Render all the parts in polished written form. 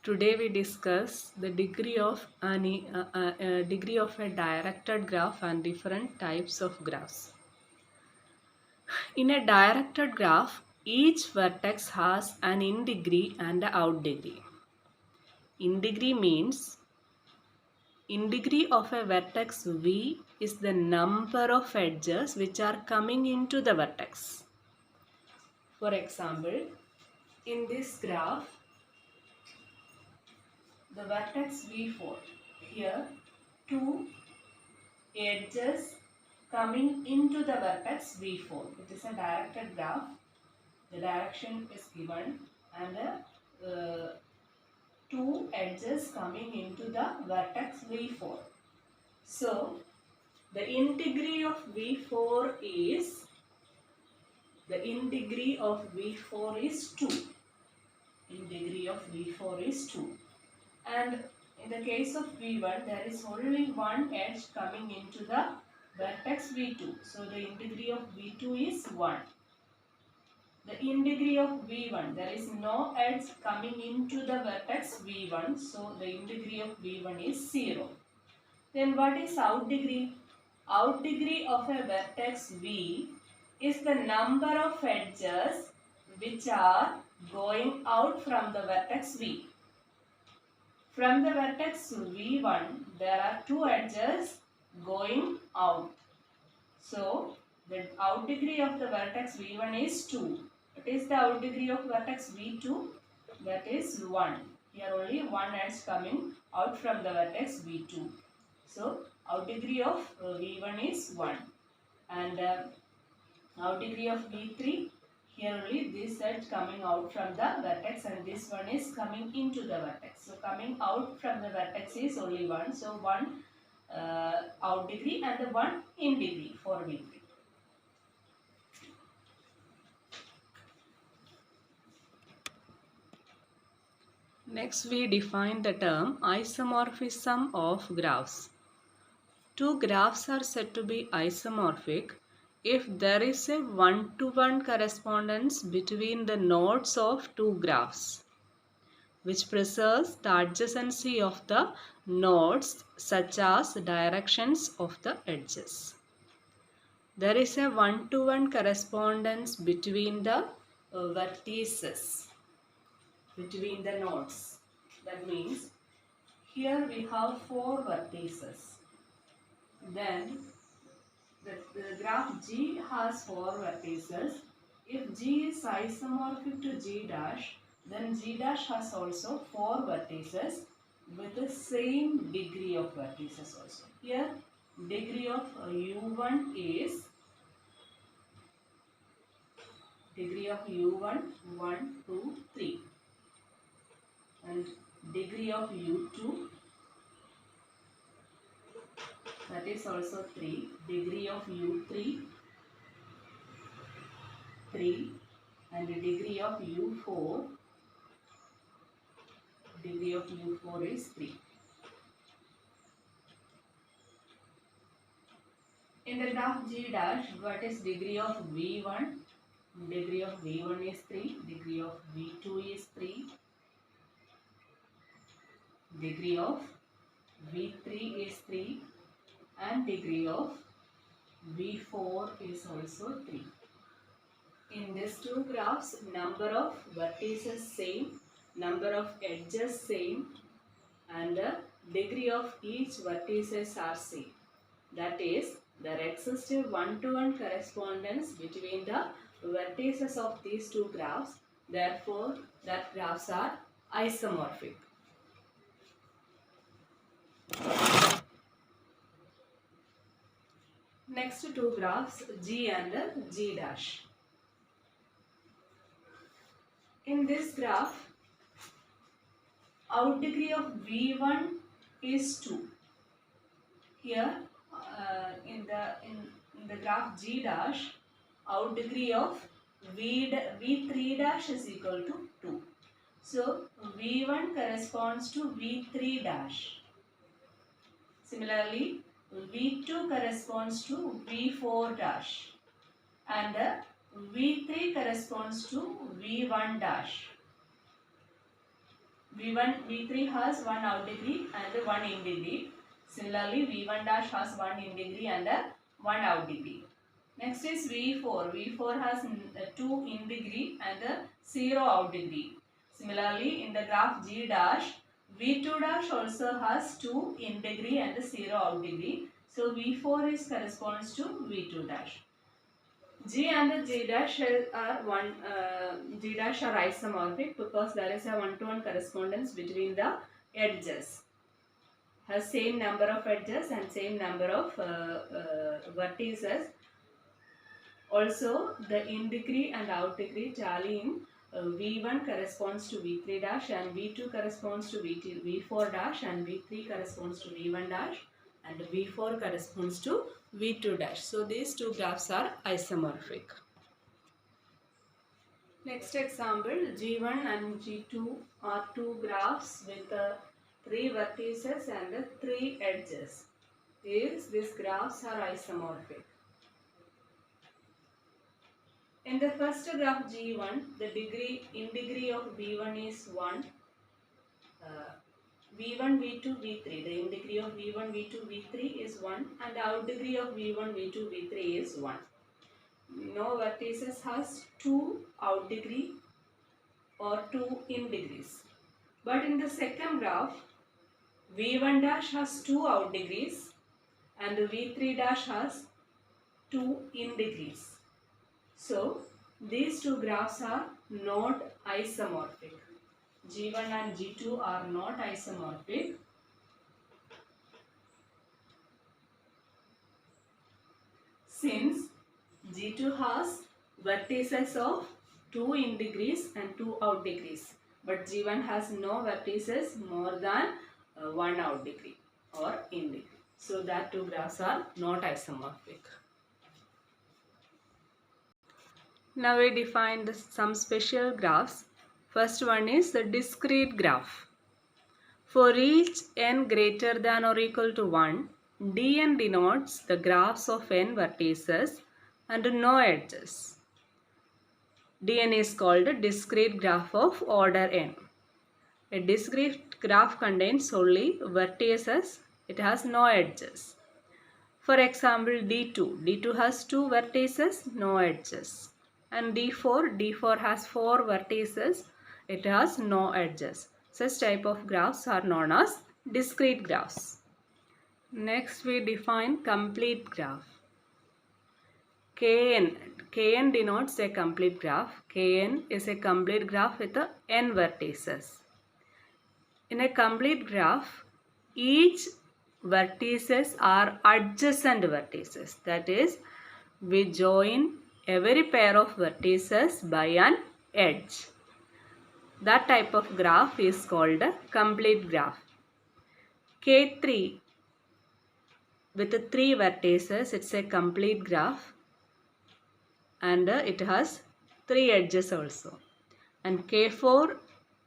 Today we discuss the degree of a directed graph and different types of graphs. In a directed graph, each vertex has an in degree and an out degree. In degree means in degree of a vertex V is the number of edges which are coming into the vertex. For example, in this graph, the vertex V4, here two edges coming into the vertex V4. It is a directed graph. The direction is given and two edges coming into the vertex V4. So, the in degree of V4 is, the in degree of V4 is 2. In degree of V4 is 2. And in the case of V1, there is only one edge coming into the vertex V2. So, the in degree of V2 is 1. The in degree of V1, there is no edge coming into the vertex V1. So, the in degree of V1 is 0. Then what is out degree? Out degree of a vertex V is the number of edges which are going out from the vertex V. From the vertex V1, there are two edges going out. So, the out degree of the vertex V1 is 2. What is the out degree of vertex V2? That is 1. Here only one edge coming out from the vertex V2. So, out degree of V1 is 1. And out degree of V3, here only this edge coming out from the vertex and this one is coming into the vertex. So, coming out from the vertex is only 1. So, 1 out degree and the 1 in degree for V3. Next, we define the term isomorphism of graphs. Two graphs are said to be isomorphic if there is a one-to-one correspondence between the nodes of two graphs, which preserves the adjacency of the nodes such as directions of the edges. There is a one-to-one correspondence between the vertices, between the nodes. That means here we have 4 vertices. Then the graph G has 4 vertices. If G is isomorphic to G dash, then G dash has also 4 vertices with the same degree of vertices also. Here degree of U1 is degree of U1 1, 2, 3 and degree of U2, that is also 3, degree of U3 3 and the degree of U4 is 3. In the graph G dash, what is degree of V1? Degree of V1 is 3, degree of V2 is 3, degree of V3 is 3 and degree of V4 is also 3. In these two graphs, number of vertices same, number of edges same and the degree of each vertices are same. That is, there exists a one-to-one correspondence between the vertices of these two graphs. Therefore, that graphs are isomorphic. Next two graphs, G and G dash. In this graph, out degree of V1 is 2. Here in the graph G dash, out degree of V3 dash is equal to 2. So, V1 corresponds to V3 dash. Similarly, V2 corresponds to V4 dash and V3 corresponds to V1 dash. V1, V3 has one out degree and one in degree. Similarly, V1 dash has one in degree and one out degree. Next is V4. V4 has 2 in degree and 0 out degree. Similarly, in the graph G dash, V2 dash also has 2 in degree and 0 out degree. So V4 is corresponds to V2 dash. G and G dash are G dash are isomorphic because there is a one-to-one correspondence between the edges. Has same number of edges and same number of vertices. Also, the in degree and out degree tallying V1 corresponds to V3 dash and V2 corresponds to V4 dash and V3 corresponds to V1 dash and V4 corresponds to V2 dash. So, these two graphs are isomorphic. Next example, G1 and G2 are two graphs with 3 vertices and 3 edges. These graphs are isomorphic. In the first graph G1, the in degree of V1 is 1. V1, V2, V3. The in degree of V1, V2, V3 is 1 and the out degree of V1, V2, V3 is 1. No vertices has 2 out degree or 2 in degrees. But in the second graph, V1 dash has 2 out degrees and V3 dash has 2 in degrees. So, these two graphs are not isomorphic. G1 and G2 are not isomorphic. Since G2 has vertices of 2 in degrees and 2 out degrees. But G1 has no vertices more than 1 out degree or in degree. So, that two graphs are not isomorphic. Now we define some special graphs. First one is the discrete graph. For each n greater than or equal to 1, Dn denotes the graphs of n vertices and no edges. Dn is called a discrete graph of order n. A discrete graph contains only vertices, it has no edges. For example, D2. D2 has 2 vertices, no edges. And D4 has 4 vertices, it has no edges. Such type of graphs are known as discrete graphs. Next we define complete graph. Kn denotes a complete graph. Kn is a complete graph with n vertices. In a complete graph, each vertices are adjacent vertices. That is, we join every pair of vertices by an edge. That type of graph is called a complete graph. K3 with 3 vertices, it's a complete graph and it has 3 edges also. And K4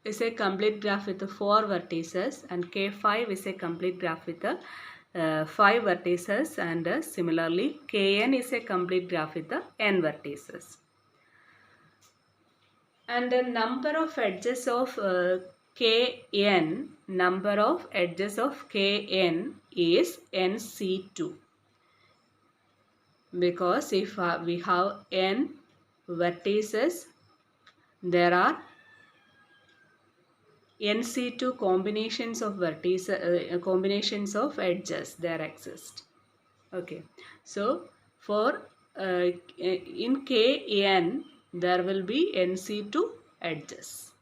is a complete graph with 4 vertices and K5 is a complete graph with 5 vertices and similarly Kn is a complete graph with n vertices. And the number of edges of Kn is nc2 because if we have n vertices, there are nc2 combinations of vertices, combinations of edges there exist. Okay, so for in Kn there will be nc2 edges.